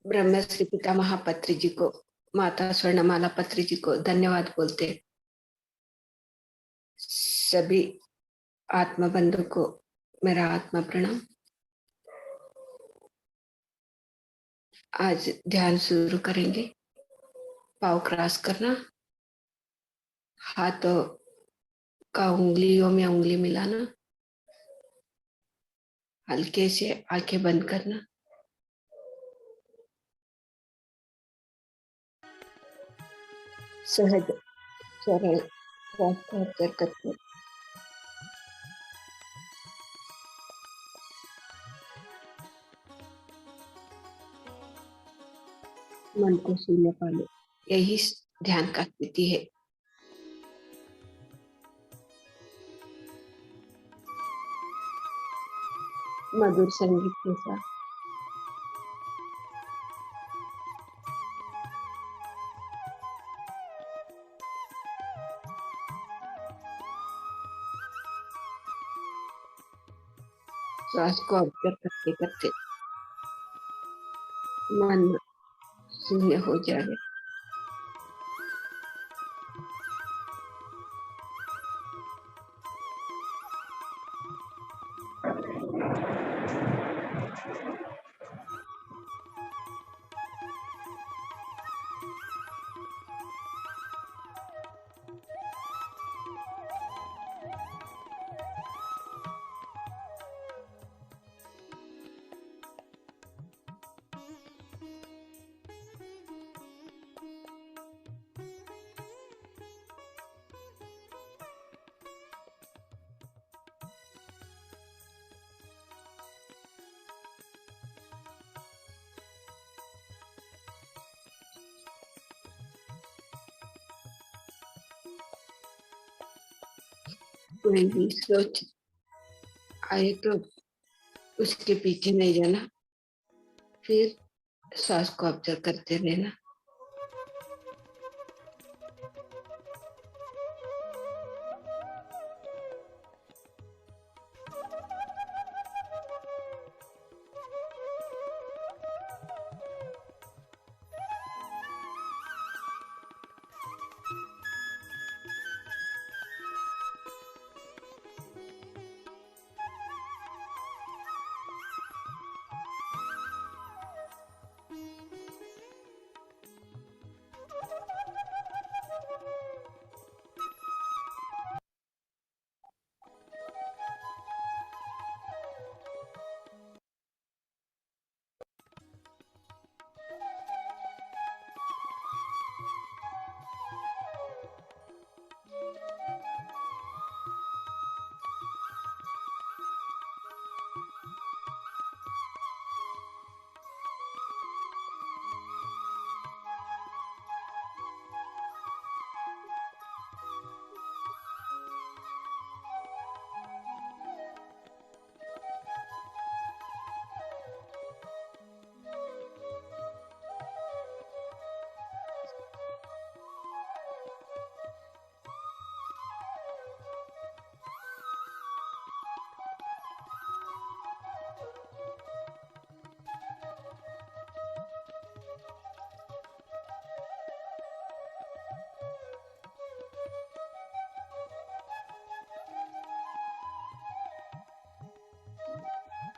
ब्रह्मश्री पिता महापत्री जी को, माता स्वर्णमाला पत्री जी को धन्यवाद बोलते। सभी आत्मा बंधु को मेरा आत्मा प्रणाम। आज ध्यान शुरू करेंगे। पाँव क्रॉस करना, हाथों का उंगलियों में उंगली मिलाना, हल्के से आंखें बंद करना। सहज सरल श्वास को अवसर करते मन को शून्य पालो, यही ध्यान का स्थिति है। मधुर संगीत के साथ श्वास को अवसर करते करते मन शून्य हो जाए। कोई भी सोच आए तो उसके पीछे नहीं जाना, फिर श्वास को ऑब्जर्व करते रहना।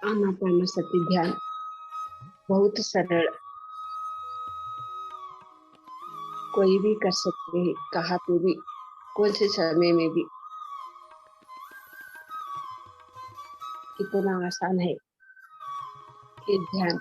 आनापानसति ध्यान बहुत सरल, कोई भी कर सकते हैं, कहाँ पे भी, कौन से समय में भी। इतना आसान है ये ध्यान।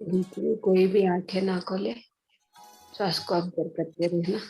बीच में कोई भी आंखें ना खोले, श्वास को ऑब्जर्व करते रहना।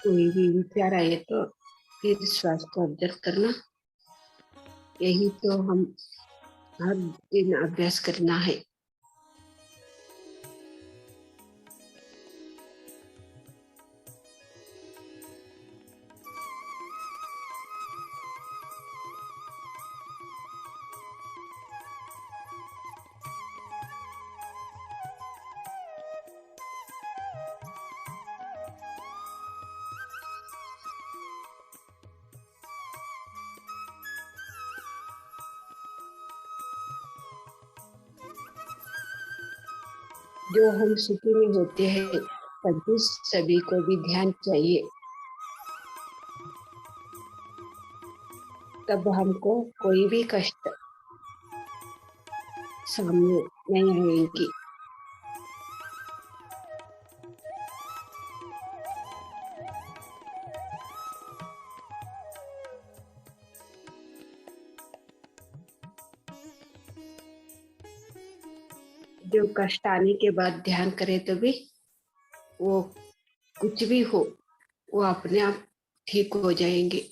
कोई भी विचार आए तो फिर श्वास को ऑब्जर्व करना। यही तो हम हर दिन अभ्यास करना है। जो हम सुखी में होते हैं, तभी सभी को भी ध्यान चाहिए। तब हमको कोई भी कष्ट सामने नहीं आएगी। जो कष्ट आने के बाद ध्यान करे तो भी वो कुछ भी हो, वो अपने आप ठीक हो जाएंगे।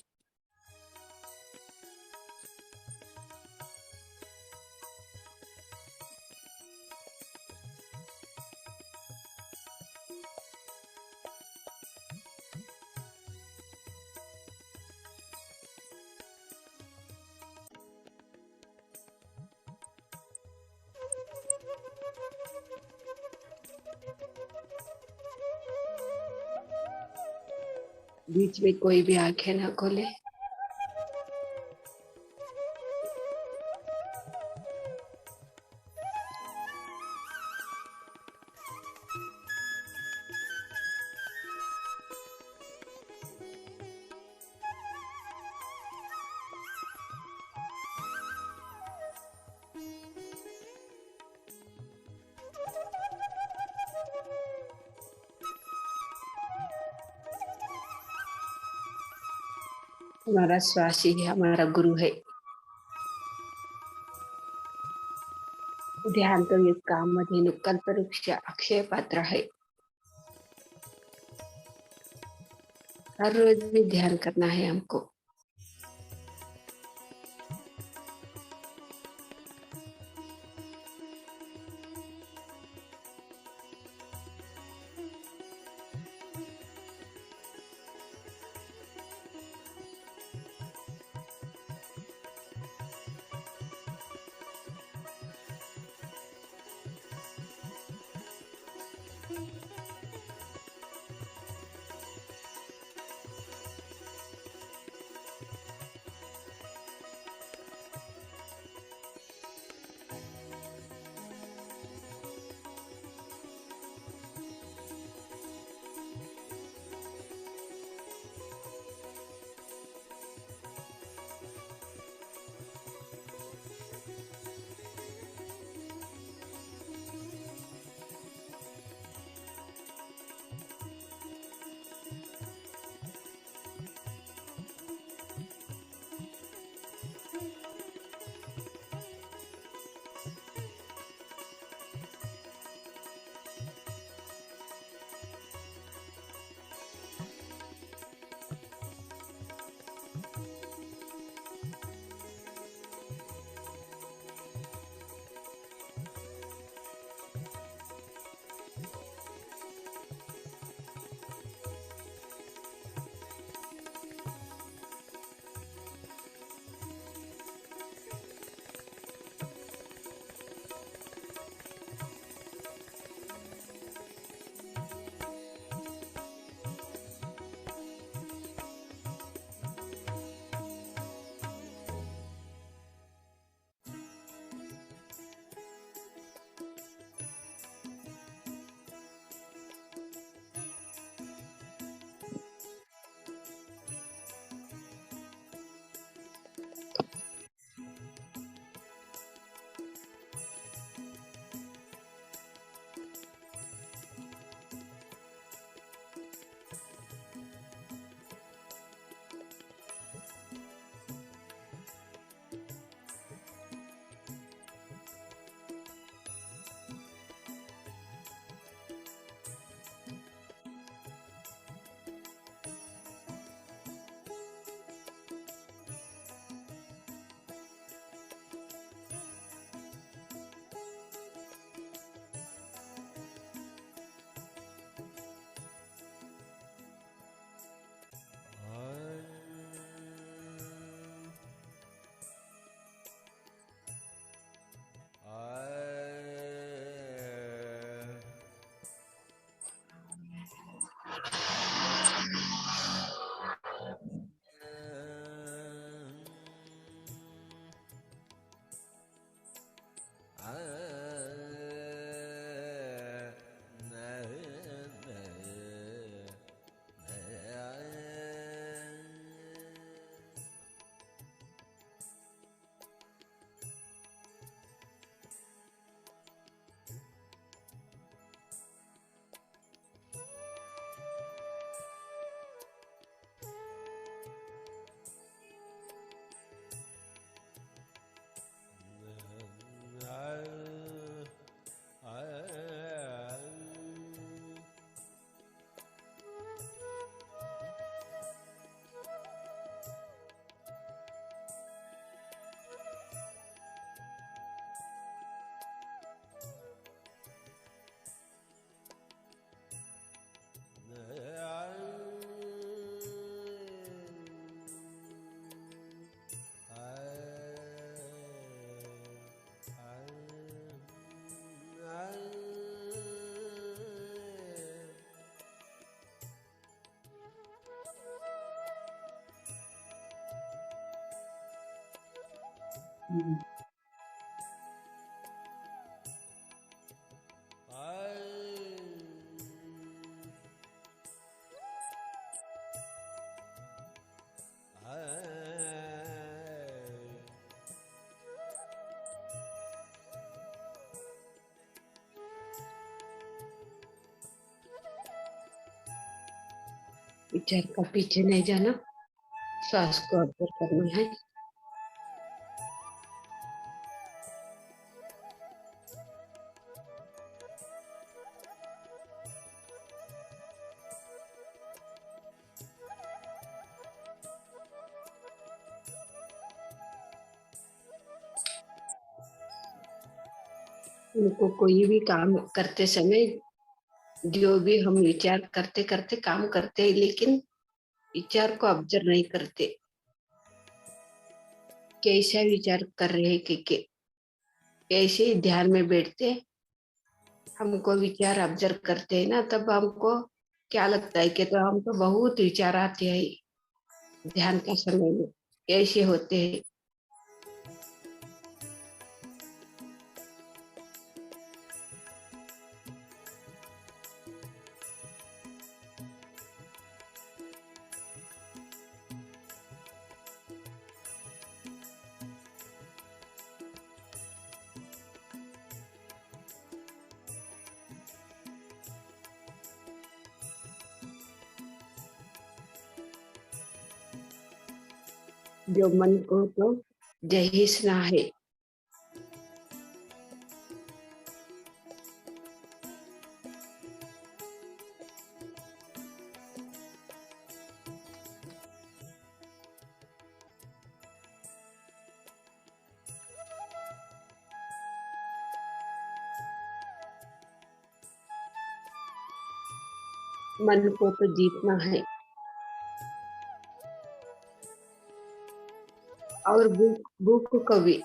बीच में कोई भी आंखें ना खोले। हमारा श्वास ही हमारा गुरु है। ध्यान तो ये कामधेनु कल्पवृक्ष अक्षय पात्र है। हर रोज भी ध्यान करना है हमको। विचार का पीछे नहीं जाना, सांस को ऑब्जर्व करना है। उनको कोई भी काम करते समय जो भी हम विचार करते करते काम करते हैं, लेकिन विचार को ऑब्जर्व नहीं करते। कैसा विचार कर रहे हैं कि कैसे ध्यान में बैठते हमको विचार ऑब्जर्व करते हैं ना, तब हमको क्या लगता है कि तो हम तो बहुत विचार आते हैं ध्यान के समय में, ऐसे होते हैं। जो मन को तो जहिसना है। मन को तो जीतना है, और भूख भूख को भी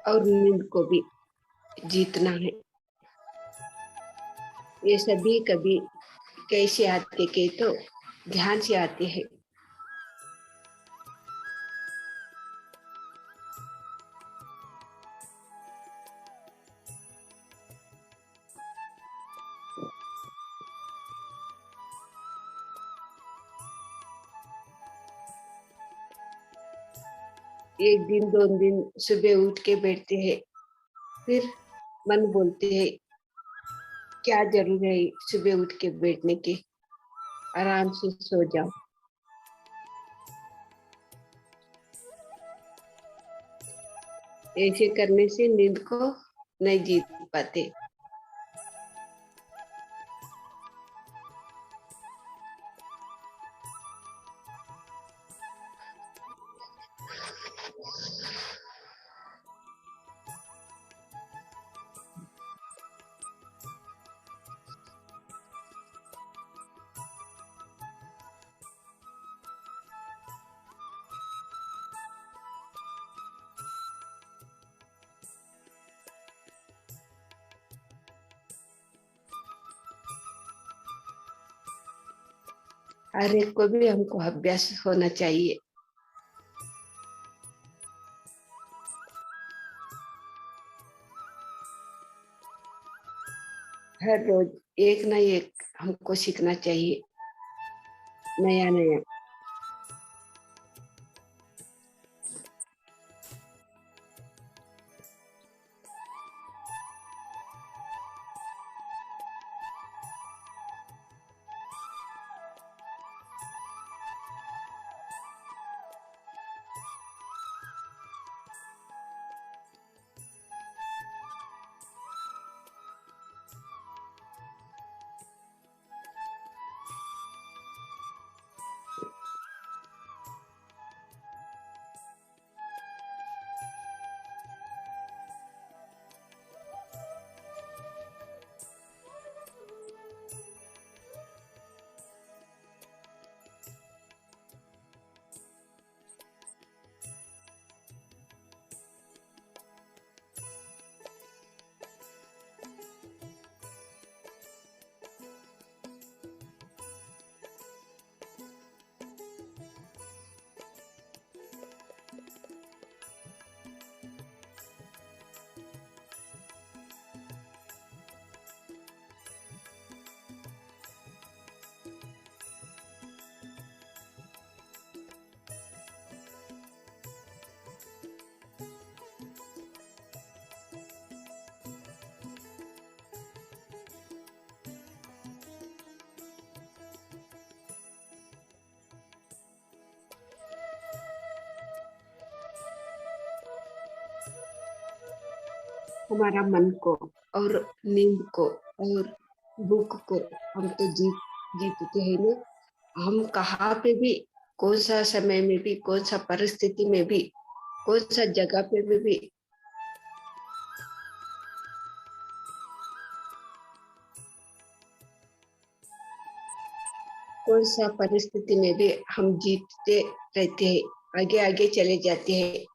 और नींद को भी जीतना है। ये सभी कभी कैसे आते के तो ध्यान से आते हैं। एक दिन 2 दिन सुबह उठ के बैठते हैं, फिर मन बोलते हैं क्या जरूर है सुबह उठ के बैठने की, आराम से सो जाओ। ऐसे करने से नींद को नहीं जीत पाते। हर एक को भी हमको अभ्यास होना चाहिए। हर रोज एक ना एक हमको सीखना चाहिए, नया नया। हमारा मन को और नींद को और भूख को हम तो जीतते हैं ना। हम कहाँ पे भी, कौन सा समय में भी, कौन सा परिस्थिति में भी, कौन सा जगह पे भी कौन सा परिस्थिति में भी हम जीतते रहते हैं, आगे आगे चले जाते हैं।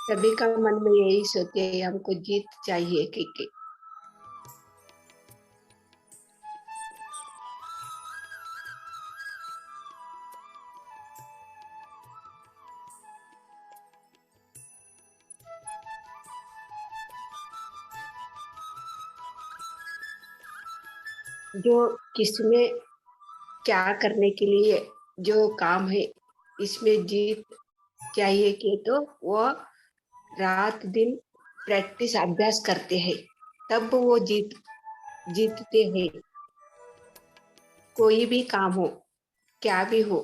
सभी का मन में यही सोचे हमको जीत चाहिए कि जो किसमें क्या करने के लिए जो काम है इसमें जीत चाहिए कि तो वो रात दिन प्रैक्टिस अभ्यास करते हैं तब वो जीतते हैं। कोई भी काम हो क्या भी हो।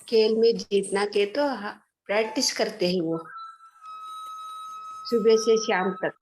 खेल में जीतना के तो प्रैक्टिस करते हैं वो सुबह से शाम तक।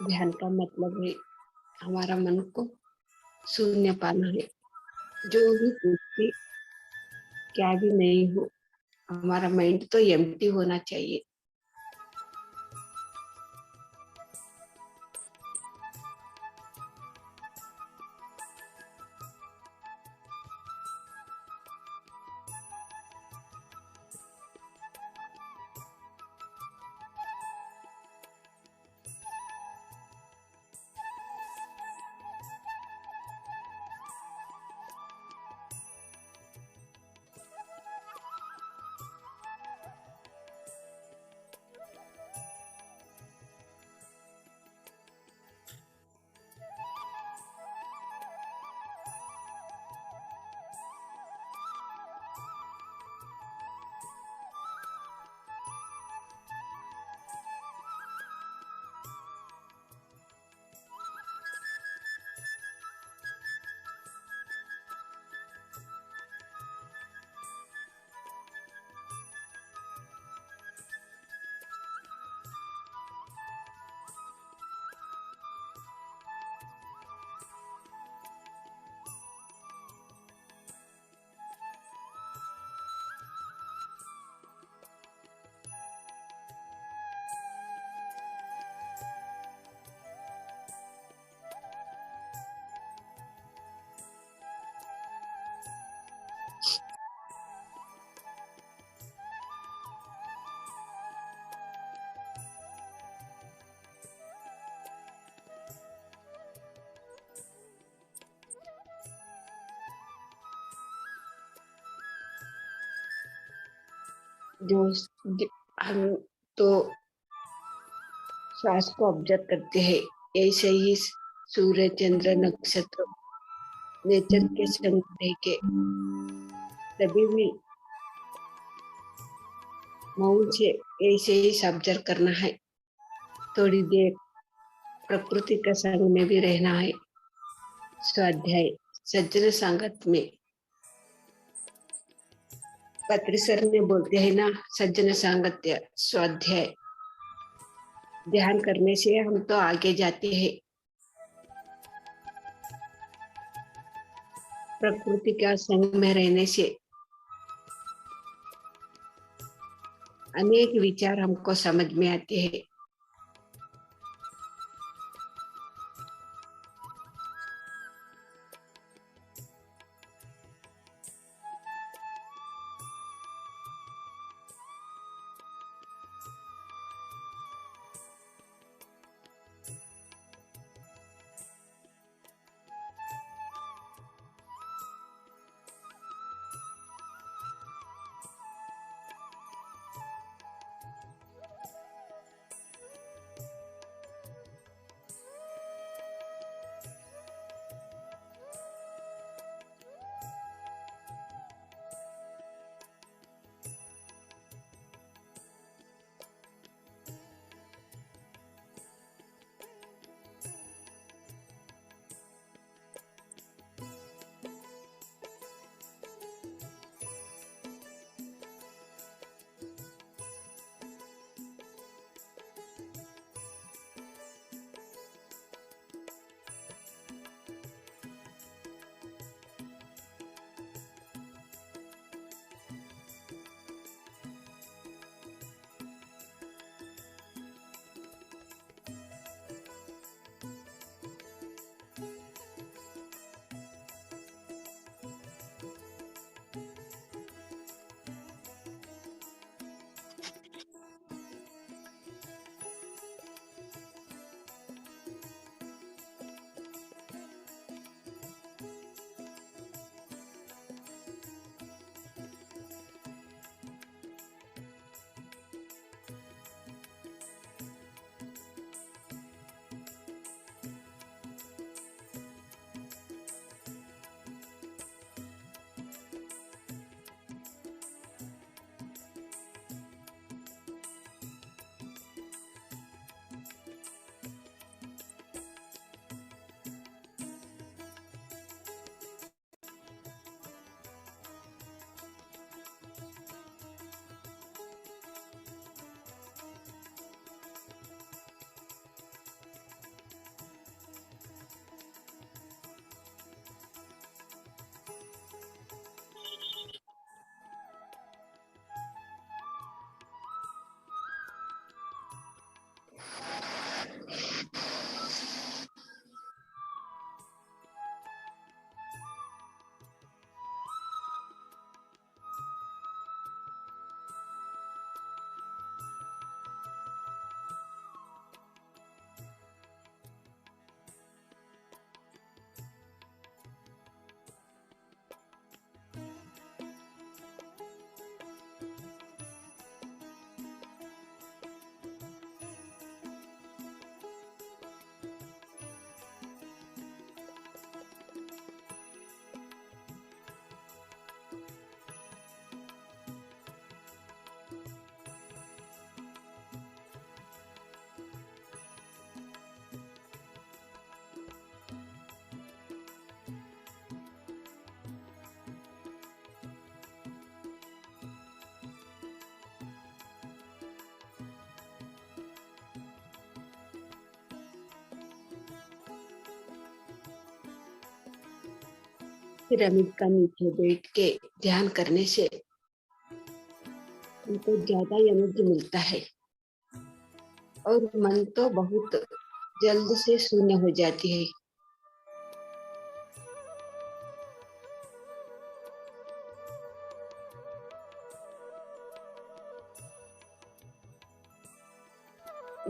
ध्यान का मतलब है हमारा मन को शून्य पाना है। जो भी कुछ भी क्या भी नहीं हो हमारा माइंड तो एम्प्टी होना चाहिए। जो हम तो श्वास को ऑब्जर्व करते हैं, ऐसे ही सूर्य, चंद्र, नक्षत्र, नेचर के संग रह के तभी भी मौन से ऐसे ही ऑब्जर्व करना है। थोड़ी देर प्रकृति के संग में भी रहना है। स्वाध्याय सज्जन संगत में पत्री सर ने बोलते हैं ना, सज्जन सांगत्य स्वाध्याय ध्यान करने से हम तो आगे जाते हैं। प्रकृति का संग में रहने से अनेक विचार हमको समझ में आते हैं। पिरामिड का नीचे बैठ के ध्यान करने से हमको ज्यादा एनर्जी मिलता है और मन तो बहुत जल्द से शून्य हो जाती है।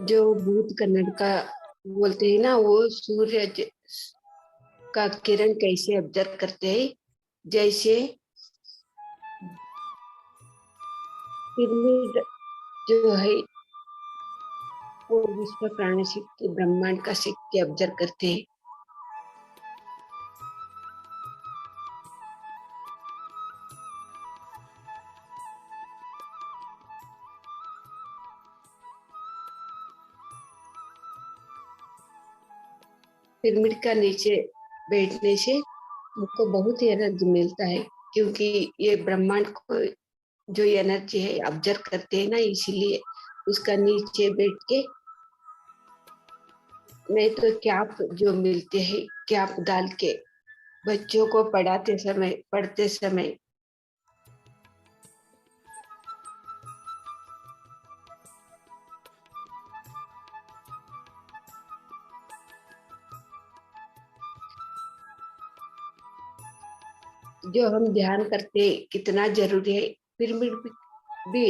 जो भूत कन्नड़ का बोलते हैं ना, वो सूर्य का किरण कैसे ऑब्जर्व करते हैं, जैसे पिरामिड जो है वो विश्व प्राणी शक्ति ब्रह्मांड का शक्ति ऑब्जर्व करते हैं। पिरामिड का नीचे बैठने से हमको बहुत ही एनर्जी मिलता है, क्योंकि ये ब्रह्मांड को जो एनर्जी है ऑब्जर्व करते हैं ना, इसीलिए उसका नीचे बैठ के। नहीं तो कैप जो मिलते हैं, कैप डाल के बच्चों को पढ़ते समय जो हम ध्यान करते हैं कितना जरूरी है, पिरामिड भी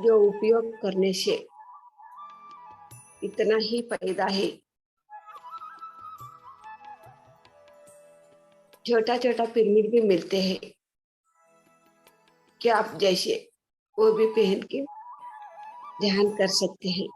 जो उपयोग करने से इतना ही फायदा है। छोटा छोटा पिरामिड भी मिलते हैं कि आप जैसे वो भी पहन के ध्यान कर सकते हैं।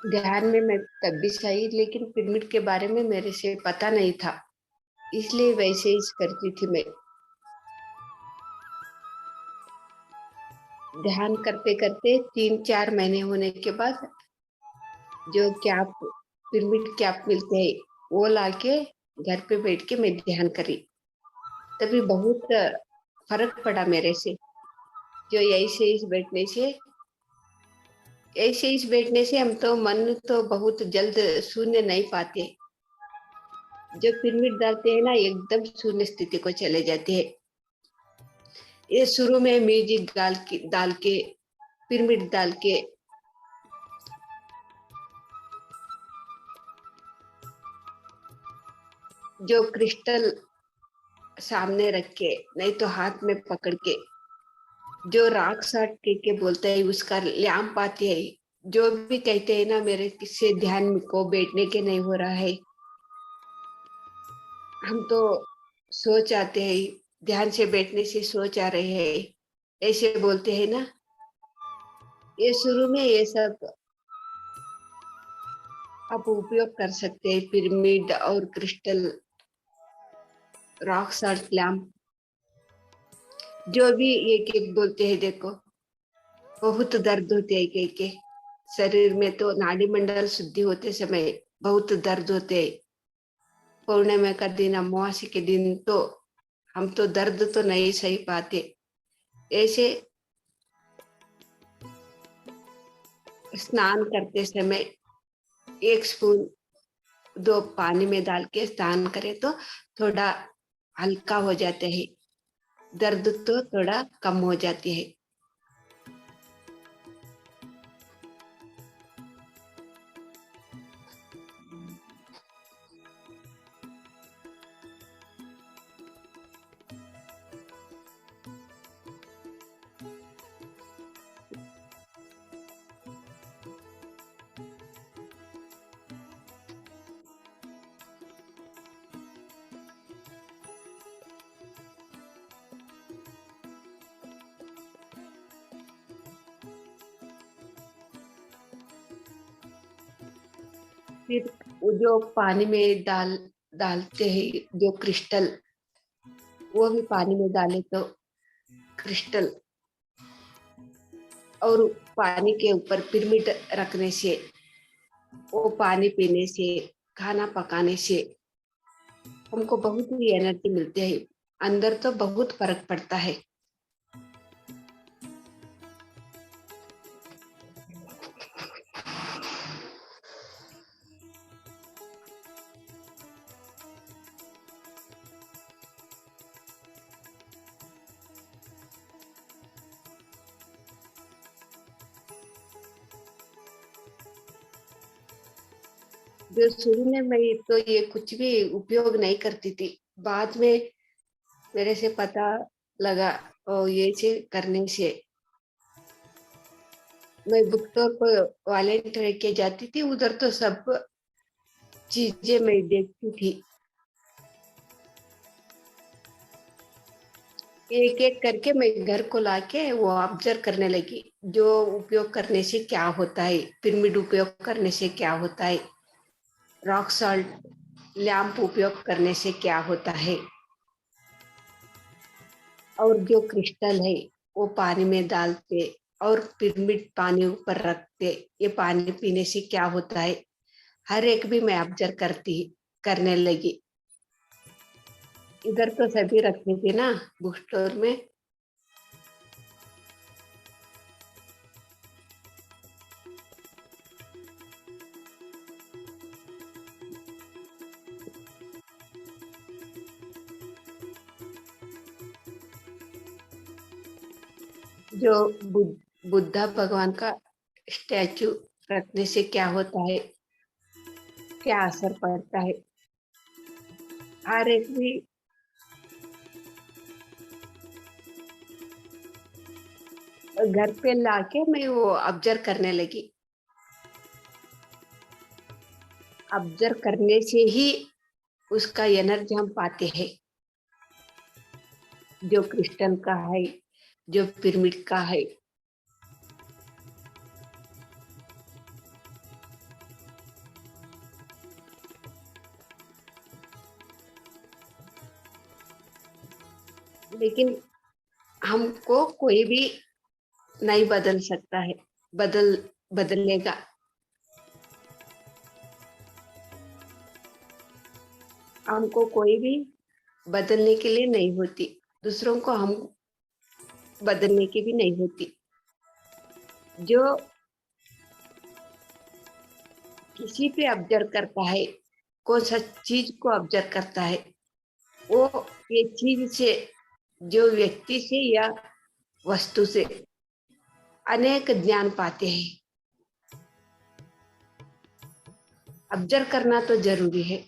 ध्यान में मैं तब भी सही, लेकिन पिरामिड के बारे में मेरे से पता नहीं था, इसलिए वैसे ही करती थी मैं। ध्यान करते करते 3-4 महीने होने के बाद जो कैप, पिरामिड कैप मिलते हैं, वो लाके घर पे बैठ के मैं ध्यान करी। तभी बहुत फर्क पड़ा मेरे से। जो ऐसे इस बैठने से हम तो मन तो बहुत जल्द शून्य नहीं पाते। जो पिरामिड डालते हैं ना, एकदम शून्य स्थिति को चले जाते हैं। ये शुरू में म्यूजिक डाल के पिरामिड डाल के जो क्रिस्टल सामने रख के, नहीं तो हाथ में पकड़ के, जो राख साट के बोलते हैं, उसका लैंप आती है। जो भी कहते हैं ना मेरे किससे ध्यान को बैठने के नहीं हो रहा है, हम तो सोच आते हैं, ध्यान से बैठने से सोच आ रहे हैं, ऐसे बोलते हैं ना। ये शुरू में ये सब आप उपयोग कर सकते हैं, पिरामिड और क्रिस्टल, रॉक साल्ट लैंप, जो भी एक एक बोलते हैं। देखो बहुत दर्द होते हैं के शरीर में, तो नाड़ी मंडल शुद्धि होते समय बहुत दर्द होते हैं। पौर्णिमा का दिन, अमावस्या के दिन तो हम तो दर्द तो नहीं सही पाते। ऐसे स्नान करते समय 1 स्पून 2 पानी में डाल के स्नान करें तो थोड़ा हल्का हो जाते हैं, दर्द तो थोड़ा कम हो जाती है। फिर वो जो पानी में डालते हैं जो क्रिस्टल, वो भी पानी में डाले तो क्रिस्टल, और पानी के ऊपर पिरामिड रखने से, वो पानी पीने से, खाना पकाने से हमको बहुत ही एनर्जी मिलती है। अंदर तो बहुत फर्क पड़ता है। जो शुरू में मैं तो ये कुछ भी उपयोग नहीं करती थी, बाद में मेरे से पता लगा, और ये से करने से मैं बुक स्टोर पर वॉलेंटियर के जाती थी, उधर तो सब चीजें मैं देखती थी, एक एक करके मैं घर को लाके वो ऑब्जर्व करने लगी। जो उपयोग करने से क्या होता है, पिरामिड उपयोग करने से क्या होता है, रॉक सॉल्ट लैंप उपयोग करने से क्या होता है, और जो क्रिस्टल है वो पानी में डालते और पिरामिड पानी ऊपर रखते, ये पानी पीने से क्या होता है, हर एक भी मैं ऑब्जर्व करने लगी। इधर तो सभी रखते थे ना बुक स्टोर में। जो बुद्धा भगवान का स्टैचू रखने से क्या होता है, क्या असर पड़ता है, हर एक भी घर पे लाके मैं वो ऑब्जर्व करने लगी। ऑब्जर्व करने से ही उसका एनर्जी हम पाते हैं, जो क्रिस्टल का है, जो पिरामिड का है। लेकिन हमको कोई भी नहीं बदल सकता है, बदलेगा। हमको कोई भी बदलने के लिए नहीं होती, दूसरों को हम बदलने की भी नहीं होती। जो किसी पे ऑब्जर्व करता है, कौन सा चीज को ऑब्जर्व करता है, वो ये चीज से, जो व्यक्ति से या वस्तु से अनेक ज्ञान पाते हैं। ऑब्जर्व करना तो जरूरी है।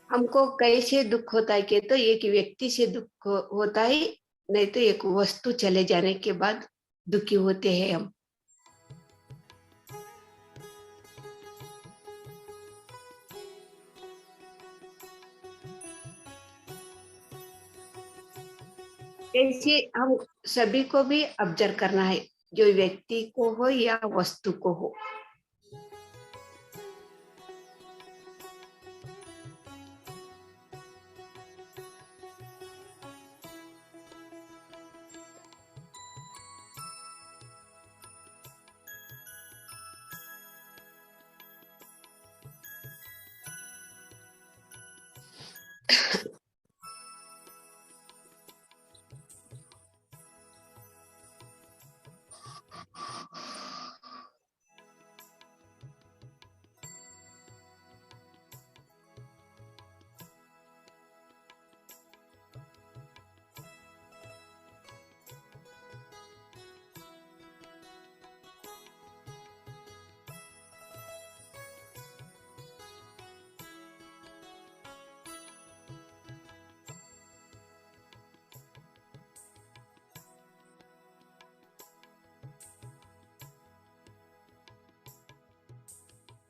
हमको कैसे दुख होता है कि तो एक व्यक्ति से दुख होता है, नहीं तो एक वस्तु चले जाने के बाद दुखी होते हैं हम। ऐसे हम सभी को भी ऑब्जर्व करना है, जो व्यक्ति को हो या वस्तु को हो।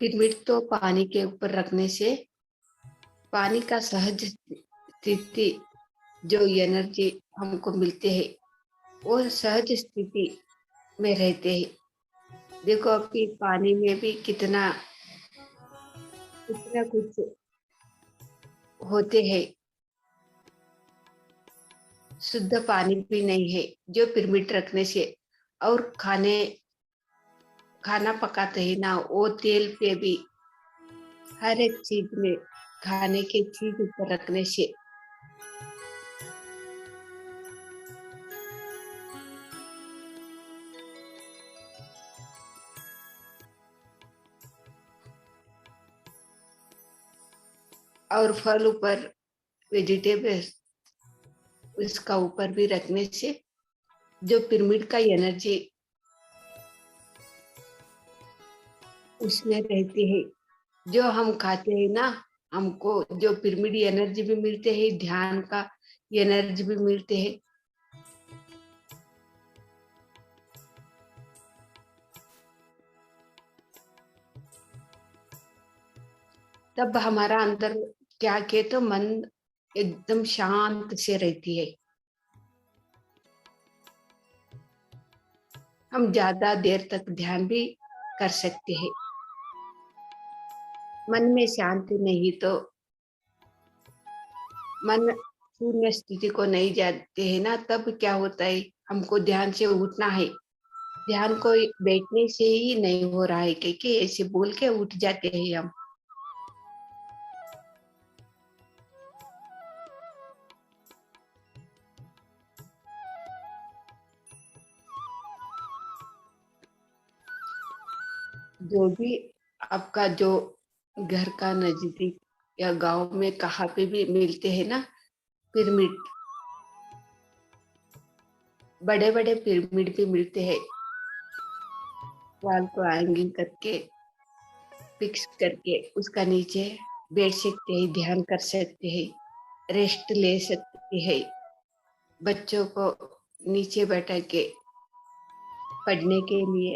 पिरामिड तो पानी के ऊपर रखने से पानी का सहज स्थिति, जो एनर्जी हमको मिलती है, वो सहज स्थिति में रहते हैं। देखो अभी पानी में भी कितना कितना कुछ होते हैं, शुद्ध पानी भी नहीं है जो पिरमिड रखने से। और खाना पकाते हैं ना, वो तेल पे भी हर एक चीज में खाने की चीज ऊपर रखने से और फल ऊपर, वेजिटेबल्स उसका ऊपर भी रखने से जो पिरामिड का एनर्जी उसमें रहती है। जो हम खाते हैं ना, हमको जो पिरामिड एनर्जी भी मिलते हैं, ध्यान का एनर्जी भी मिलते हैं। तब हमारा अंदर क्या के तो मन एकदम शांत से रहती है। हम ज्यादा देर तक ध्यान भी कर सकते हैं। मन में शांति नहीं तो मन शून्य स्थिति को नहीं जाते हैं ना, तब क्या होता है, हमको ध्यान से उठना है। ध्यान को बैठने से ही नहीं हो रहा है, क्योंकि ऐसे बोल के उठ जाते हैं हम। जो भी आपका जो घर का नजदीक या गांव में कहाँ पे भी मिलते हैं ना पिरामिड, बड़े बड़े पिरामिड भी मिलते हैं, वॉल को हैंगिंग करके फिक्स करके उसका नीचे बैठ सकते हैं, ध्यान कर सकते हैं, रेस्ट ले सकते हैं। बच्चों को नीचे बैठा के पढ़ने के लिए।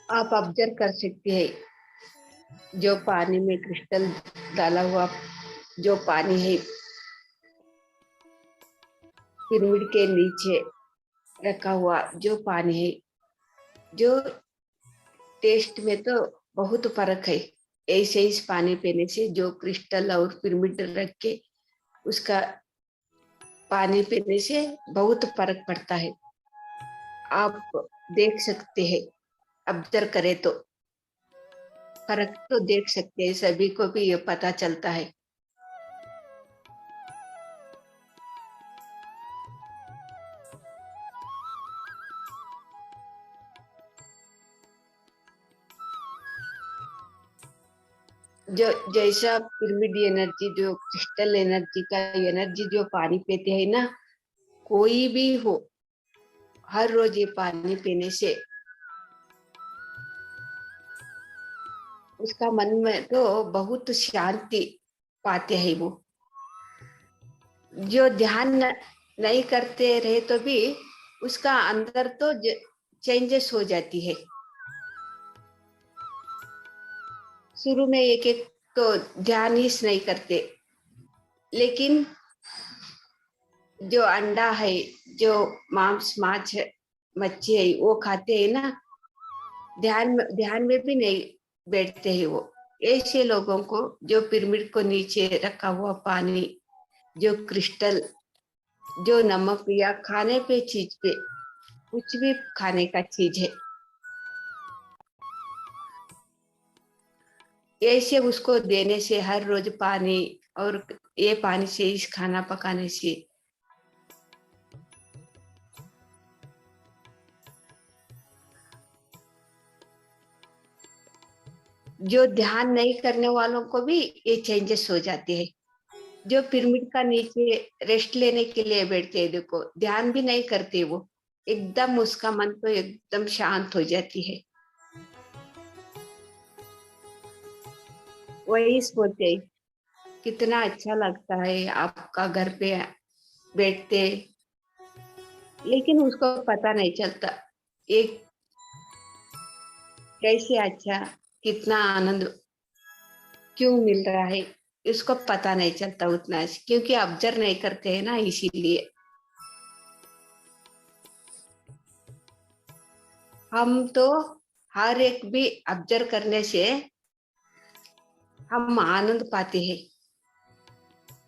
आप ऑब्जर्व कर सकते हैं जो पानी में क्रिस्टल डाला हुआ जो पानी है पिरामिड के नीचे रखा हुआ जो पानी है, जो टेस्ट में तो बहुत फर्क है। ऐसे ही इस पानी पीने से जो क्रिस्टल और पिरामिड रख के उसका पानी पीने से बहुत फर्क पड़ता है। आप देख सकते हैं, ऑब्जर्व करें तो फर्क तो देख सकते हैं, सभी को भी ये पता चलता है। जो जैसा पिरामिड एनर्जी जो क्रिस्टल एनर्जी का एनर्जी जो पानी पीते हैं ना, कोई भी हो, हर रोज ये पानी पीने से उसका मन में तो बहुत शांति पाते हैं वो। जो ध्यान नहीं करते रहे तो भी उसका अंदर तो चेंजेस हो जाती है। शुरू में एक एक तो ध्यान ही नहीं करते, लेकिन जो अंडा है, जो मांस माछ मच्छी है वो खाते हैं ना, ध्यान में भी नहीं बैठते हैं वो। ऐसे लोगों को जो पिरामिड को नीचे रखा हुआ पानी, जो क्रिस्टल, जो नमक या खाने पे चीज पे कुछ भी खाने का चीज है, ऐसे उसको देने से हर रोज पानी, और ये पानी से इस खाना पकाने से जो ध्यान नहीं करने वालों को भी ये चेंजेस हो जाते हैं। जो पिरामिड का नीचे रेस्ट लेने के लिए बैठते हैं, देखो ध्यान भी नहीं करते वो, एकदम उसका मन तो एकदम शांत हो जाती है। वही बोलते हैं, कितना अच्छा लगता है आपका घर पे बैठते, लेकिन उसको पता नहीं चलता एक कैसे अच्छा, कितना आनंद क्यों मिल रहा है, इसको पता नहीं चलता उतना, क्योंकि ऑब्जर्व नहीं करते हैं ना, इसीलिए। हम तो हर एक भी ऑब्जर्व करने से हम आनंद पाते हैं।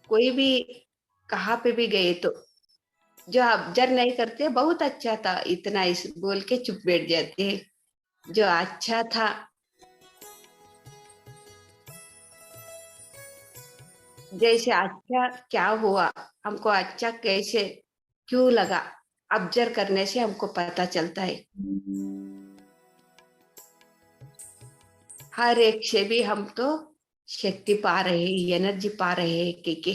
कोई भी कहाँ पे भी गए तो जो ऑब्जर्व नहीं करते, बहुत अच्छा था इतना इस बोल के चुप बैठ जाते हैं। जो अच्छा था, जैसे अच्छा क्या हुआ, हमको अच्छा कैसे क्यों लगा, ऑब्जर्व करने से हमको पता चलता है। हर एक से भी हम तो शक्ति पा रहे हैं, एनर्जी पा रहे हैं के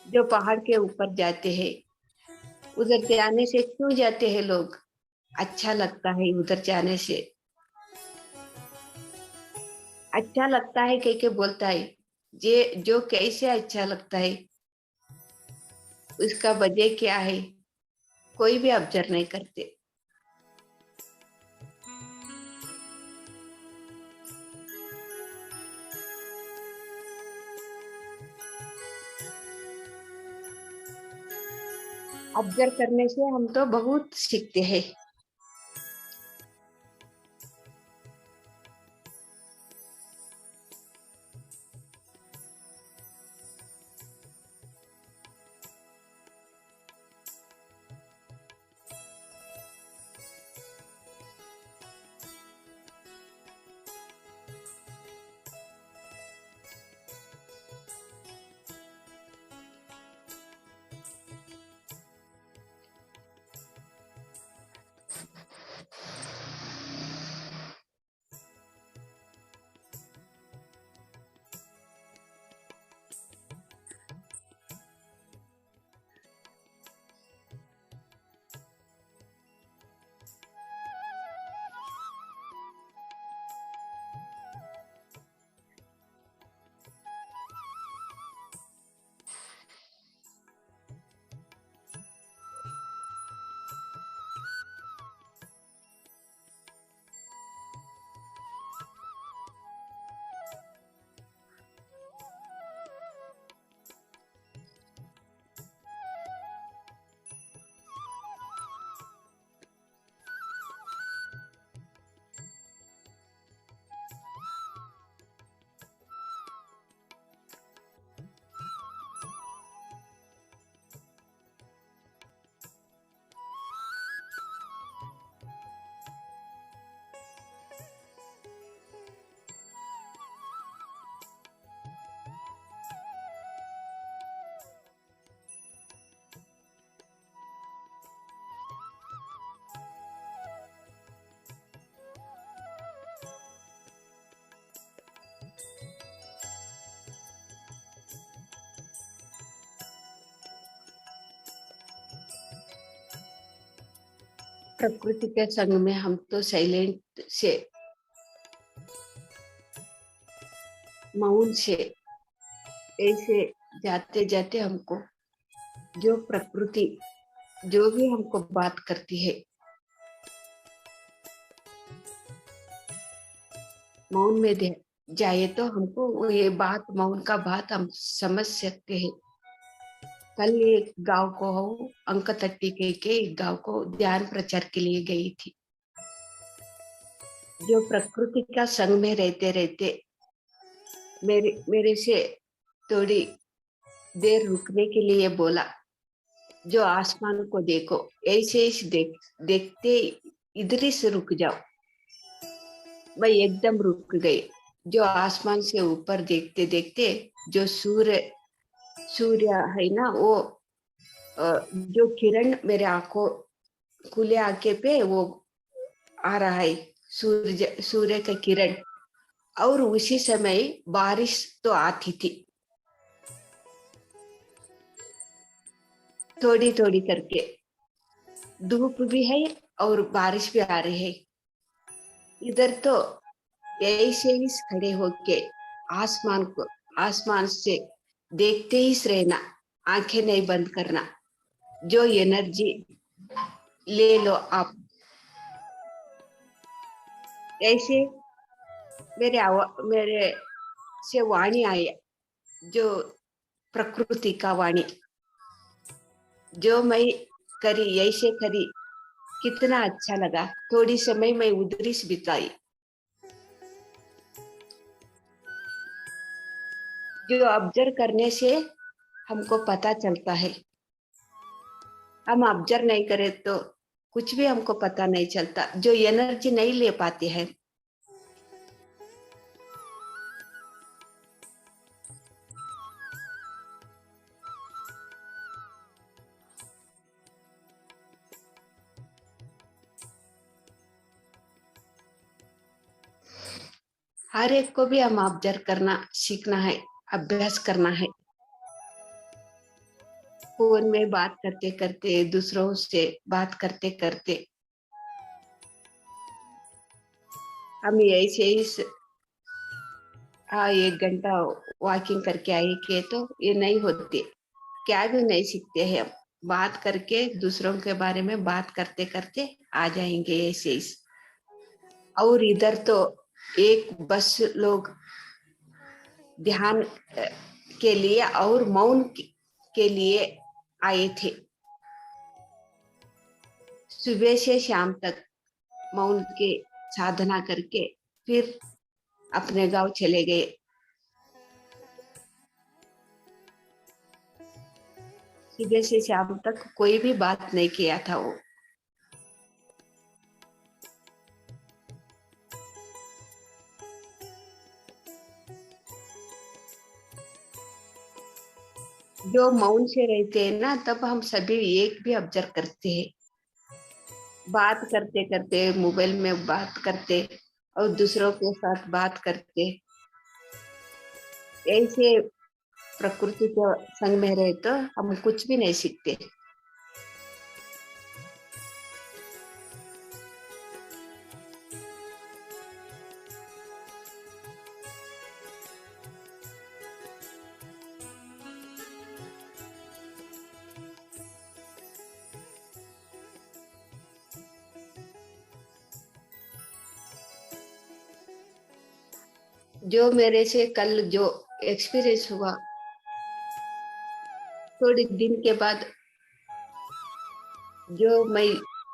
जो पहाड़ के ऊपर जाते हैं, उधर जाने से क्यों जाते हैं लोग, अच्छा लगता है उधर जाने से, अच्छा लगता है के बोलता है। जे जो कैसे अच्छा लगता है, उसका वजह क्या है, कोई भी ऑब्जर्व नहीं करते। ऑब्जर्व करने से हम तो बहुत सीखते हैं। प्रकृति के संग में हम तो साइलेंट से, मौन से ऐसे जाते जाते हमको जो प्रकृति जो भी हमको बात करती है, मौन में दे जाए तो हमको वो ये बात, मौन का बात हम समझ सकते हैं। कल एक गांव को अंक तट्टी के एक गांव को ध्यान प्रचार के लिए गई थी। जो प्रकृति का संग में रहते रहते मेरे मेरे से थोड़ी देर रुकने के लिए बोला। जो आसमान को देखो, ऐसे ही देखते इधर ही से रुक जाओ। मैं एकदम रुक गई। जो आसमान से ऊपर देखते देखते जो सूर्य सूर्य है ना, वो जो किरण मेरे आंखों खुले आंखें पे वो आ रहा है, सूर्य सूर्य का किरण। और उसी समय बारिश तो आती थी, थोड़ी थोड़ी करके। धूप भी है और बारिश भी आ रही है। इधर तो ऐसे ही खड़े होके आसमान को, आसमान से देखते ही रहना, आंखें नहीं बंद करना। जो एनर्जी ले लो आप। ऐसे मेरे से वाणी आई, जो प्रकृति का वाणी, जो मैं करी ऐसे करी, कितना अच्छा लगा। थोड़ी समय मैं उधर ही बिताई। जो ऑब्जर्व करने से हमको पता चलता है। हम ऑब्जर्व नहीं करें तो कुछ भी हमको पता नहीं चलता। जो एनर्जी नहीं ले पाते हैं, हर एक को भी हम ऑब्जर्व करना सीखना है, अभ्यास करना है। फोन में बात करते करते, दूसरों से बात करते करते हम ऐसे ही हाँ 1 घंटा वॉकिंग करके आए के तो ये नहीं होते। क्या भी नहीं सीखते हैं हम। बात करके दूसरों के बारे में बात करते करते आ जाएंगे ऐसे ही। और इधर तो एक बस लोग ध्यान के लिए और मौन के लिए आए थे। सुबह से शाम तक मौन के साधना करके फिर अपने गांव चले गए। सुबह से शाम तक कोई भी बात नहीं किया था वो। जो मौन से रहते हैं ना, तब हम सभी एक भी ऑब्जर्व करते हैं। बात करते करते, मोबाइल में बात करते और दूसरों के साथ बात करते, ऐसे प्रकृति के संग में रहे तो हम कुछ भी नहीं सीखते। जो मेरे से कल जो एक्सपीरियंस हुआ, थोड़े दिन के बाद जो मैं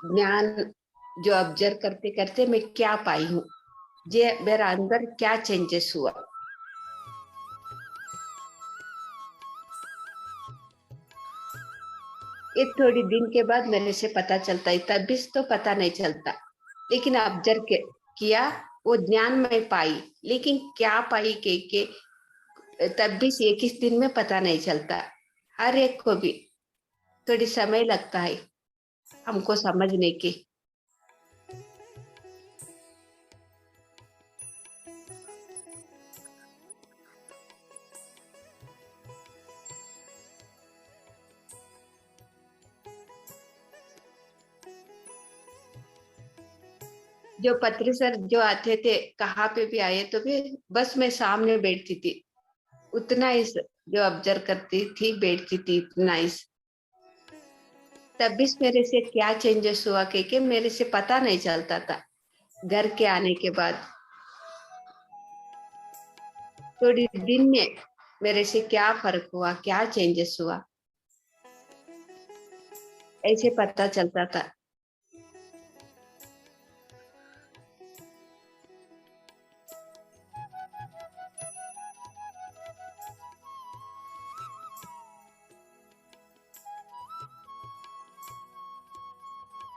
ज्ञान जो ऑब्जर्व करते करते मैं क्या पाई हूँ, जे मेरा अंदर क्या चेंजेस हुआ, ये थोड़ी दिन के बाद मेरे से पता चलता है। तभी तो पता नहीं चलता, लेकिन ऑब्जर्व किया, वो ज्ञान में पाई। लेकिन क्या पाई के तब भी 21 दिन में पता नहीं चलता। हर एक को भी थोड़ी समय लगता है हमको समझने की। जो पत्री सर जो आते थे, कहाँ पे भी आए तो भी बस मैं सामने बैठती थी, उतना ही जो ऑब्जर्व करती थी, बैठती थी इतना ही। तब भी मेरे से क्या चेंजेस हुआ के मेरे से पता नहीं चलता था। घर के आने के बाद थोड़ी दिन में मेरे से क्या फर्क हुआ, क्या चेंजेस हुआ, ऐसे पता चलता था।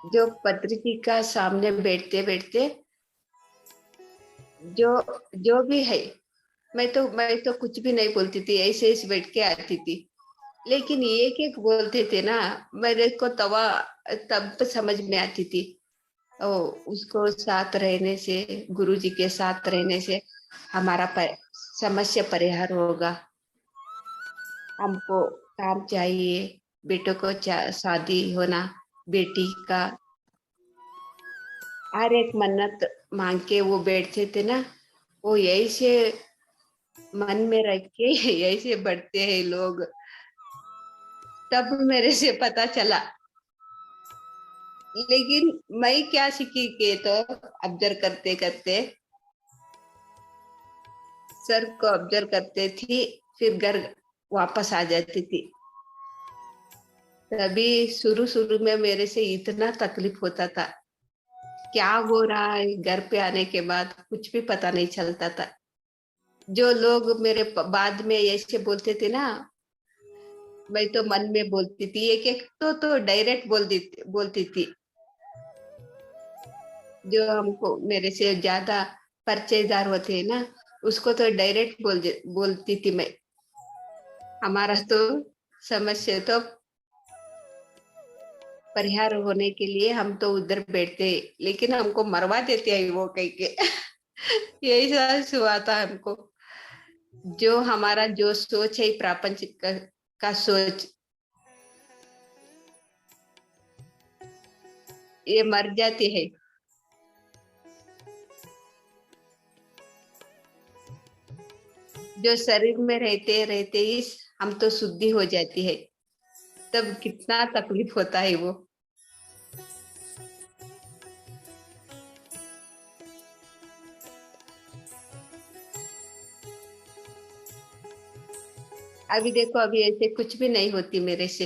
जो पत्रिकी का सामने बैठते बैठते जो जो भी है, मैं तो कुछ भी नहीं बोलती थी, ऐसे ऐसे बैठ के आती थी। लेकिन एक एक बोलते थे ना, मेरे को तवा तब तो समझ में आती थी। ओ, उसको साथ रहने से, गुरुजी के साथ रहने से हमारा समस्या परिहार होगा। हमको काम चाहिए, बेटों को शादी होना, बेटी का हर एक मन्नत मांग के वो बैठते थे ना, वो यही से मन में रख के यही से बढ़ते हैं लोग। तब मेरे से पता चला। लेकिन मैं क्या सीखी के तो ऑब्जर्व करते करते सर को ऑब्जर्व करते थी, फिर घर वापस आ जाती थी। तभी शुरू शुरू में मेरे से इतना तकलीफ होता था, क्या हो रहा है घर पे आने के बाद कुछ भी पता नहीं चलता था। जो लोग मेरे बाद में ऐसे बोलते थे ना, मैं तो मन में बोलती थी, एक एक तो डायरेक्ट बोलती थी। जो हमको मेरे से ज्यादा परिचयदार होते हैं ना, उसको तो डायरेक्ट बोलती थी मैं। हमारा तो समस्या तो परिहार होने के लिए हम तो उधर बैठते, लेकिन हमको मरवा देते हैं वो कह के यही सब हुआ था हमको। जो हमारा जो सोच है प्रापंचिक का सोच, ये मर जाती है। जो शरीर में रहते रहते ही हम तो शुद्धि हो जाती है, तब कितना तकलीफ होता है वो। अभी देखो, अभी ऐसे कुछ भी नहीं होती मेरे से।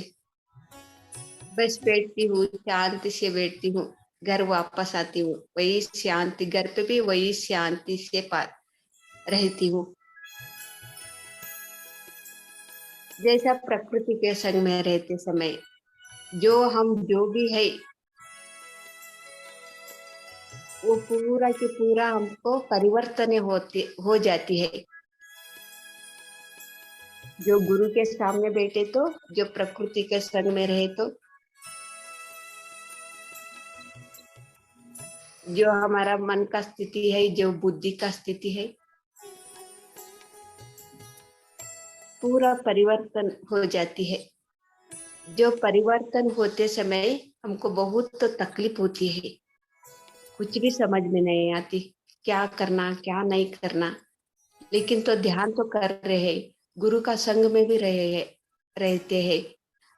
बस बैठती हूँ, शांति से बैठती हूँ, घर वापस आती हूँ, वही शांति, घर पे भी वही शांति से रहती हूँ। जैसा प्रकृति के संग में रहते समय जो हम जो भी है, वो पूरा के पूरा हमको परिवर्तन हो जाती है। जो गुरु के सामने बैठे तो, जो प्रकृति के संग में रहे तो, जो हमारा मन का स्थिति है, जो बुद्धि का स्थिति है, पूरा परिवर्तन हो जाती है। जो परिवर्तन होते समय हमको बहुत तो तकलीफ होती है, कुछ भी समझ में नहीं आती, क्या करना क्या नहीं करना। लेकिन तो ध्यान तो कर रहे हैं, गुरु का संग में भी रहते हैं,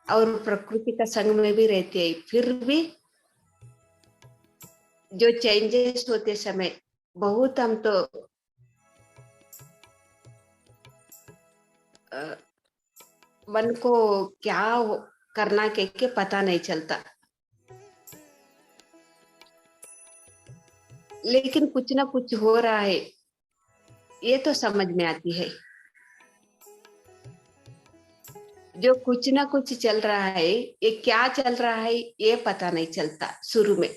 और प्रकृति का संग में भी रहते हैं, फिर भी जो चेंजेस होते समय बहुत हम तो अ, मन को क्या करना के पता नहीं चलता। लेकिन कुछ ना कुछ हो रहा है, ये तो समझ में आती है। जो कुछ ना कुछ चल रहा है, ये क्या चल रहा है ये पता नहीं चलता शुरू में।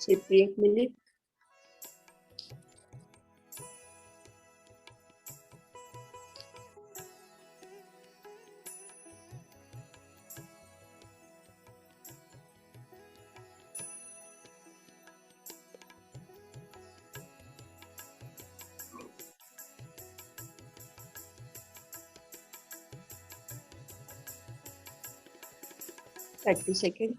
सिर्फ 1 minute. Thirty second.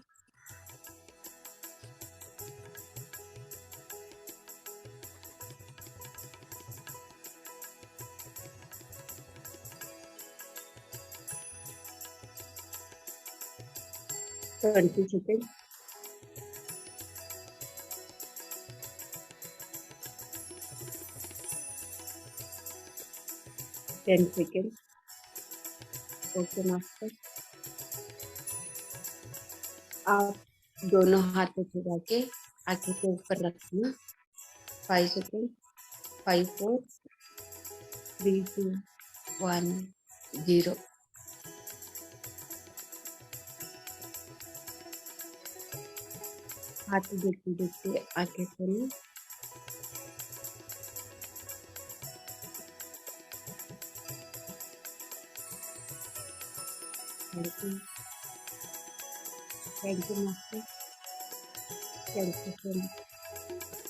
20 second. 10 second. Okay master. आप दोनों हाथों छुड़ा के आंखें के ऊपर रखना। 5 सेकेंड। 5 4 3 2 1 0. हाथ देखते देखते आंखें खोलें। Thank you master. Thank you so much.